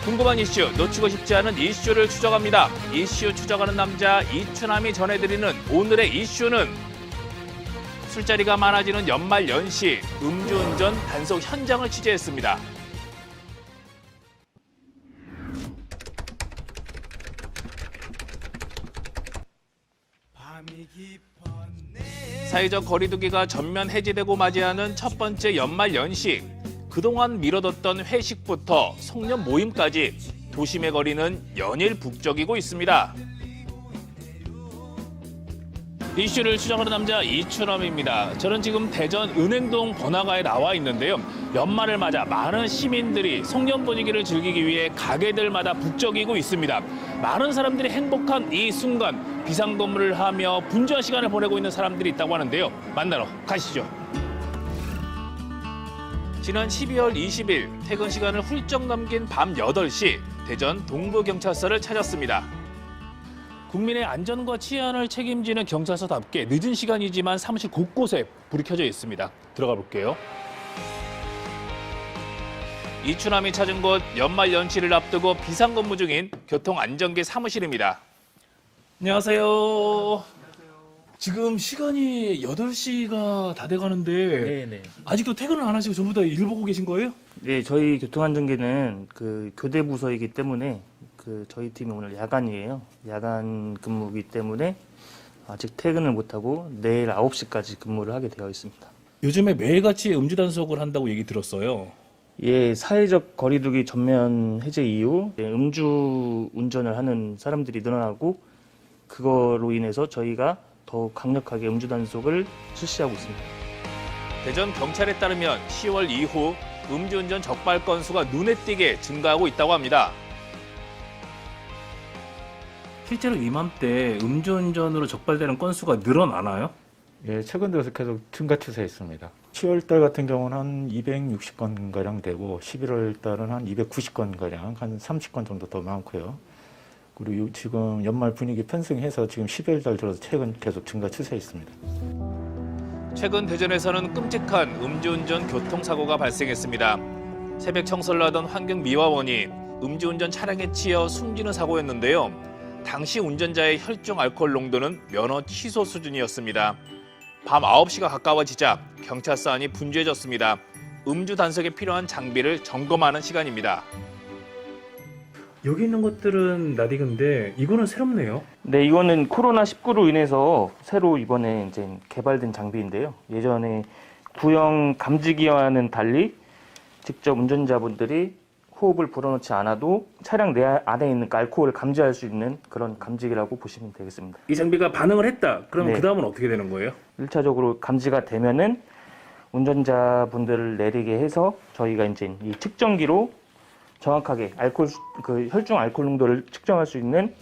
궁금한 이슈, 놓치고 싶지 않은 이슈를 추적합니다. 이슈 추적하는 남자 이춘함이 전해드리는 오늘의 이슈는 술자리가 많아지는 연말 연시, 음주운전 단속 현장을 취재했습니다. 사회적 거리두기가 전면 해제되고 맞이하는 첫 번째 연말 연시. 그동안 미뤄뒀던 회식부터 송년 모임까지 도심의 거리는 연일 북적이고 있습니다. 이슈를 추적하는 남자 이춘함입니다. 저는 지금 대전 은행동 번화가에 나와 있는데요. 연말을 맞아 많은 시민들이 송년 분위기를 즐기기 위해 가게들마다 북적이고 있습니다. 많은 사람들이 행복한 이 순간 비상근무를 하며 분주한 시간을 보내고 있는 사람들이 있다고 하는데요. 만나러 가시죠. 지난 12월 20일 퇴근 시간을 훌쩍 넘긴 밤 8시 대전 동부경찰서를 찾았습니다. 국민의 안전과 치안을 책임지는 경찰서답게 늦은 시간이지만 사무실 곳곳에 불이 켜져 있습니다. 들어가 볼게요. 이춘함이 찾은 곳 연말 연시를 앞두고 비상근무 중인 교통안전계 사무실입니다. 안녕하세요. 지금 시간이 8시가 다 돼가는데 네네. 아직도 퇴근을 안 하시고 전부 다 일 보고 계신 거예요? 네, 저희 교통안전계는 교대 부서이기 때문에 저희 팀이 오늘 야간이에요. 야간 근무이기 때문에 아직 퇴근을 못하고 내일 9시까지 근무를 하게 되어 있습니다. 요즘에 매일같이 음주 단속을 한다고 얘기 들었어요. 예, 사회적 거리두기 전면 해제 이후 음주 운전을 하는 사람들이 늘어나고 그거로 인해서 저희가 더 강력하게 음주 단속을 실시하고 있습니다. 대전 경찰에 따르면 10월 이후 음주운전 적발 건수가 눈에 띄게 증가하고 있다고 합니다. 실제로 이맘때 음주운전으로 적발되는 건수가 늘어나나요? 예, 최근 들어서 계속 증가 추세에 있습니다. 10월 달 같은 경우는 한 260건가량 되고 11월 달은 한 290건가량, 한 30건 정도 더 많고요. 그리고 지금 연말 분위기 편승해서 지금 12월 달 들어서 최근 계속 증가 추세에 있습니다. 최근 대전에서는 끔찍한 음주운전 교통사고가 발생했습니다. 새벽 청소를 하던 환경미화원이 음주운전 차량에 치여 숨지는 사고였는데요. 당시 운전자의 혈중 알코올 농도는 면허 취소 수준이었습니다. 밤 9시가 가까워지자 경찰서 안이 분주해졌습니다. 음주 단속에 필요한 장비를 점검하는 시간입니다. 여기 있는 것들은 낯익은데 이거는 새롭네요. 네, 이거는 코로나19로 인해서 새로 이번에 이제 개발된 장비인데요. 예전에 구형 감지기와는 달리 직접 운전자분들이 호흡을 불어넣지 않아도 차량 내 안에 있는 알코올을 감지할 수 있는 그런 감지기라고 보시면 되겠습니다. 이 장비가 반응을 했다. 그러면 네. 그 다음은 어떻게 되는 거예요? 1차적으로 감지가 되면은 운전자분들을 내리게 해서 저희가 이제 이 측정기로 정확하게 혈중 알코올 농도를 측정할 수 있는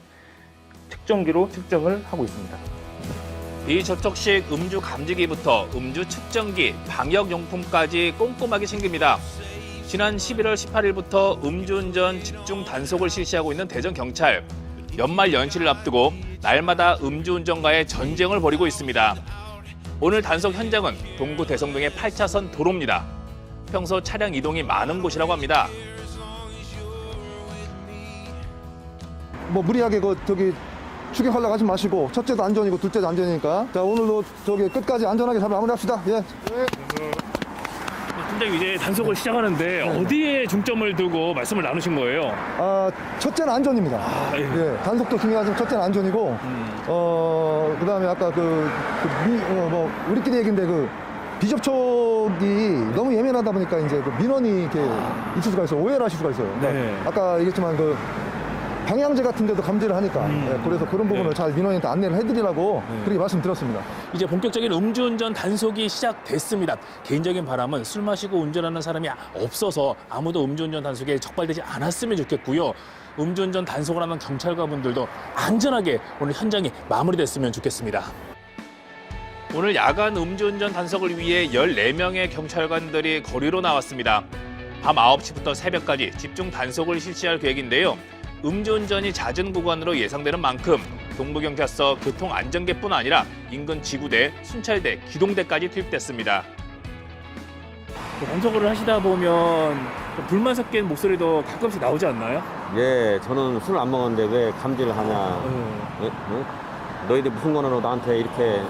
측정기로 측정을 하고 있습니다. 비접촉식 음주 감지기부터 음주 측정기, 방역용품까지 꼼꼼하게 챙깁니다. 지난 11월 18일부터 음주운전 집중 단속을 실시하고 있는 대전경찰. 연말 연시를 앞두고 날마다 음주운전과의 전쟁을 벌이고 있습니다. 오늘 단속 현장은 동구 대성동의 8차선 도로입니다. 평소 차량 이동이 많은 곳이라고 합니다. 무리하게 추격하려고 하지 마시고 첫째도 안전이고 둘째도 안전이니까 자 오늘도 끝까지 안전하게 잘 마무리합시다. 예. 팀장님 이제 단속을 시작하는데 어디에 중점을 두고 말씀을 나누신 거예요? 첫째는 안전입니다. 예. 예, 단속도 중요하지만 첫째는 안전이고 그다음에 아까 우리끼리 얘기인데 비접촉이 너무 예민하다 보니까 이제 민원이 이렇게 있을 수가 있어요. 오해를 하실 수가 있어요. 네. 아까 얘기했지만 방향제 같은 데도 감지를 하니까 그래서 그런 부분을 잘 민원인한테 안내를 해드리라고 그렇게 말씀드렸습니다. 이제 본격적인 음주운전 단속이 시작됐습니다. 개인적인 바람은 술 마시고 운전하는 사람이 없어서 아무도 음주운전 단속에 적발되지 않았으면 좋겠고요. 음주운전 단속을 하는 경찰관분들도 안전하게 오늘 현장이 마무리됐으면 좋겠습니다. 오늘 야간 음주운전 단속을 위해 14명의 경찰관들이 거리로 나왔습니다. 밤 9시부터 새벽까지 집중 단속을 실시할 계획인데요. 음주운전이 잦은 구간으로 예상되는 만큼 동부경찰서 교통안전계뿐 아니라 인근 지구대, 순찰대, 기동대까지 투입됐습니다. 단속을 하시다 보면 불만 섞인 목소리도 가끔씩 나오지 않나요? 예, 저는 술을 안 먹었는데 왜 감지를 하냐. 예? 예? 너희들 무슨 권한으로 나한테 이렇게 예?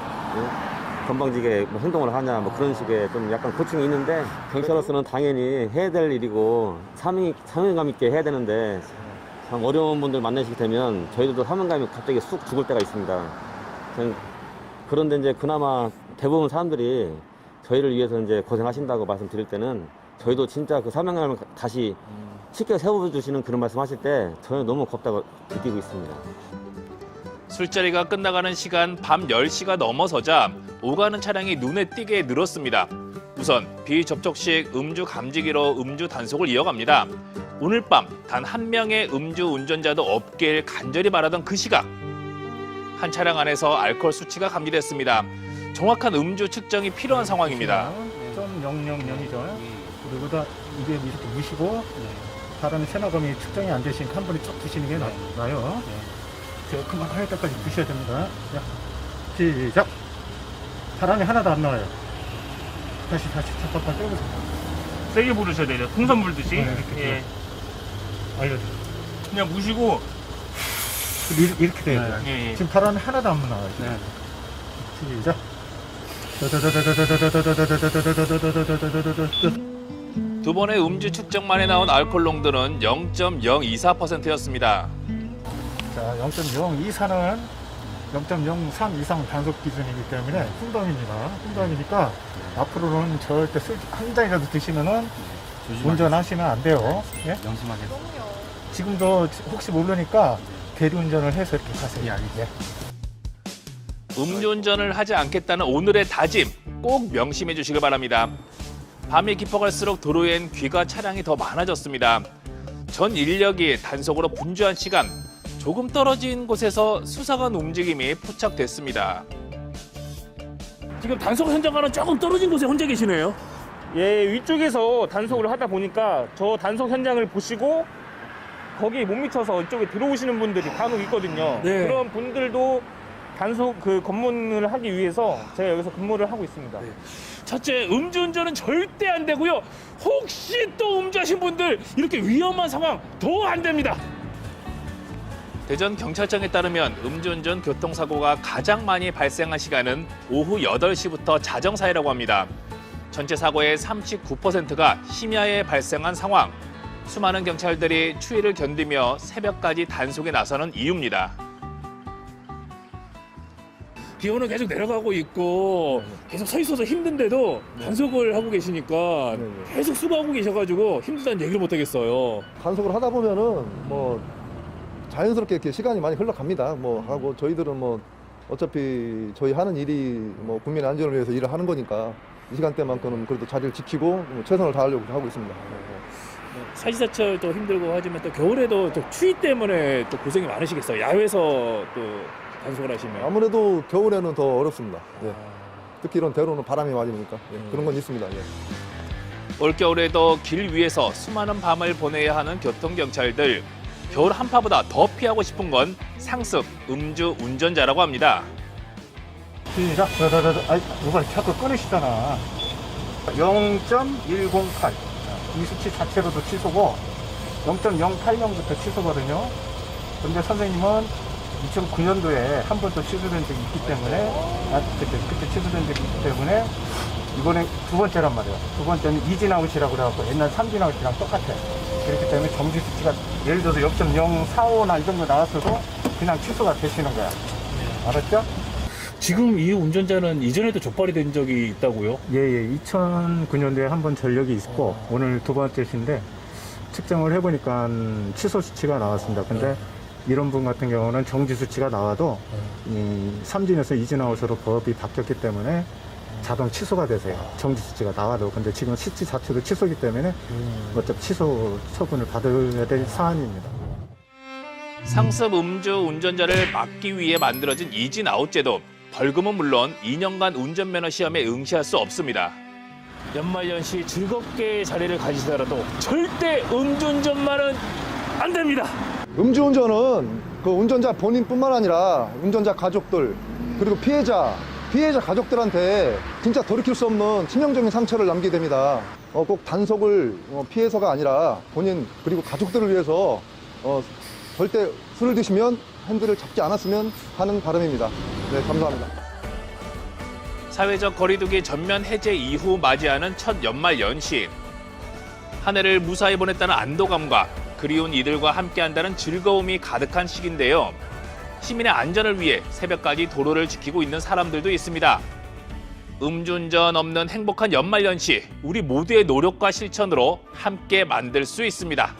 건방지게 뭐 행동을 하냐. 뭐 그런 식의 좀 약간 고충이 있는데 경찰로서는 당연히 해야 될 일이고 사명감 있게 해야 되는데 참 어려운 분들 만나시게 되면 저희들도 사명감이 갑자기 쑥 죽을 때가 있습니다. 그런데 이제 그나마 대부분 사람들이 저희를 위해서 이제 고생하신다고 말씀드릴 때는 저희도 진짜 그 사명감을 다시 쉽게 세워주시는 그런 말씀 하실 때 저는 너무 겁다고 느끼고 있습니다. 술자리가 끝나가는 시간 밤 10시가 넘어서자 오가는 차량이 눈에 띄게 늘었습니다. 우선 비접촉식 음주 감지기로 음주 단속을 이어갑니다. 오늘 밤 단 한 명의 음주 운전자도 없길 간절히 바라던 그 시각. 한 차량 안에서 알코올 수치가 감지됐습니다. 정확한 음주 측정이 필요한 상황입니다. 0.000이죠. 그리고 이게 이렇게 무시고 다른 세나검이 측정이 안 되시니까 한 번에 쭉 드시는 게 나아요. 제가 그만할 때까지 드셔야 됩니다. 자, 시작. 바람이 하나도 안 나와요. 다시 잠깐만 떼보세요. 세게 부르셔야 돼요. 풍선 불듯이. 예. 알려드려요. 그냥 무시고. 이렇게 돼요. 예. 지금 바람이 하나도 안 나와요. 시작. 두 번의 음주 측정만에 나온 알코올 농도는 0.024%였습니다. 자, 0.024는 0.03 이상 단속 기준이기 때문에 훈덤입니다. 훈덤이니까 앞으로는 절대 술 한 잔이라도 드시면은 운전하시면 안 돼요. 예? 명심하게. 지금도 혹시 모르니까 대리운전을 해서 이렇게 가세요. 예. 음주운전을 하지 않겠다는 오늘의 다짐 꼭 명심해 주시길 바랍니다. 밤이 깊어갈수록 도로엔 귀가 차량이 더 많아졌습니다. 전 인력이 단속으로 분주한 시간, 조금 떨어진 곳에서 수상한 움직임이 포착됐습니다. 지금 단속 현장과는 조금 떨어진 곳에 혼자 계시네요. 예, 위쪽에서 단속을 하다 보니까 저 단속 현장을 보시고 거기 못 미쳐서 이쪽에 들어오시는 분들이 간혹 있거든요. 네. 그런 분들도 단속 그 검문을 하기 위해서 제가 여기서 근무를 하고 있습니다. 첫째, 음주운전은 절대 안 되고요. 혹시 또 음주하신 분들 이렇게 위험한 상황 더 안 됩니다. 대전 경찰청에 따르면 음주운전 교통사고가 가장 많이 발생한 시간은 오후 8시부터 자정 사이라고 합니다. 전체 사고의 39%가 심야에 발생한 상황. 수많은 경찰들이 추위를 견디며 새벽까지 단속에 나서는 이유입니다. 기온은 계속 내려가고 있고 계속 서 있어서 힘든데도 단속을 하고 계시니까 계속 수고하고 계셔가지고 힘들다는 얘기를 못 하겠어요. 단속을 하다 보면은 뭐 자연스럽게 이렇게 시간이 많이 흘러갑니다. 뭐 하고 저희들은 뭐 어차피 저희 하는 일이 뭐 국민의 안전을 위해서 일을 하는 거니까 이 시간대만큼은 그래도 자리를 지키고 최선을 다하려고 하고 있습니다. 사시사철도 힘들고 하지만 또 겨울에도 또 추위 때문에 또 고생이 많으시겠어요. 야외에서 또 단속을 하시면. 아무래도 겨울에는 더 어렵습니다. 예. 특히 이런 대로는 바람이 많이 부니까 그런 건 있습니다. 예. 올겨울에도 길 위에서 수많은 밤을 보내야 하는 교통경찰들. 겨울 한파보다 더 피하고 싶은 건 상습 음주 운전자라고 합니다. 시작. 아이, 누가 자꾸 끊으시잖아. 0.108. 이 수치 자체로도 취소고 0.080부터 취소거든요. 근데 선생님은 2009년도에 한 번 더 취소된 적이 있기 때문에 그때 취소된 적이 있기 때문에 이번에 두 번째란 말이에요. 두 번째는 이진아웃이라고 그래갖고 옛날 삼진아웃이랑 똑같아. 그렇기 때문에 정지 수치가 예를 들어서 0.045나 이 정도 나왔어도 그냥 취소가 되시는 거야. 알았죠? 지금 이 운전자는 이전에도 적발이 된 적이 있다고요? 예. 2009년도에 한 번 전력이 있고 오늘 두 번째신데 측정을 해보니까 취소 수치가 나왔습니다. 근데 이런 분 같은 경우는 정지 수치가 나와도 이 삼진에서 이진아웃으로 법이 바뀌었기 때문에 자동 취소가 되세요. 정지 수치가 나와도. 근데 지금 수치 자체도 취소이기 때문에 어차피 취소 처분을 받아야 될 사안입니다. 상습 음주 운전자를 막기 위해 만들어진 이진아웃제도. 벌금은 물론 2년간 운전면허 시험에 응시할 수 없습니다. 연말연시 즐겁게 자리를 가지시더라도 절대 음주운전만은 안 됩니다. 음주운전은 그 운전자 본인뿐만 아니라 운전자 가족들 그리고 피해자 가족들한테 진짜 돌이킬 수 없는 치명적인 상처를 남기게 됩니다. 꼭 단속을 피해서가 아니라 본인 그리고 가족들을 위해서 절대 술을 드시면 핸들을 잡지 않았으면 하는 바람입니다. 네, 감사합니다. 사회적 거리두기 전면 해제 이후 맞이하는 첫 연말 연시. 한 해를 무사히 보냈다는 안도감과 그리운 이들과 함께한다는 즐거움이 가득한 시기인데요. 시민의 안전을 위해 새벽까지 도로를 지키고 있는 사람들도 있습니다. 음주운전 없는 행복한 연말 연시, 우리 모두의 노력과 실천으로 함께 만들 수 있습니다.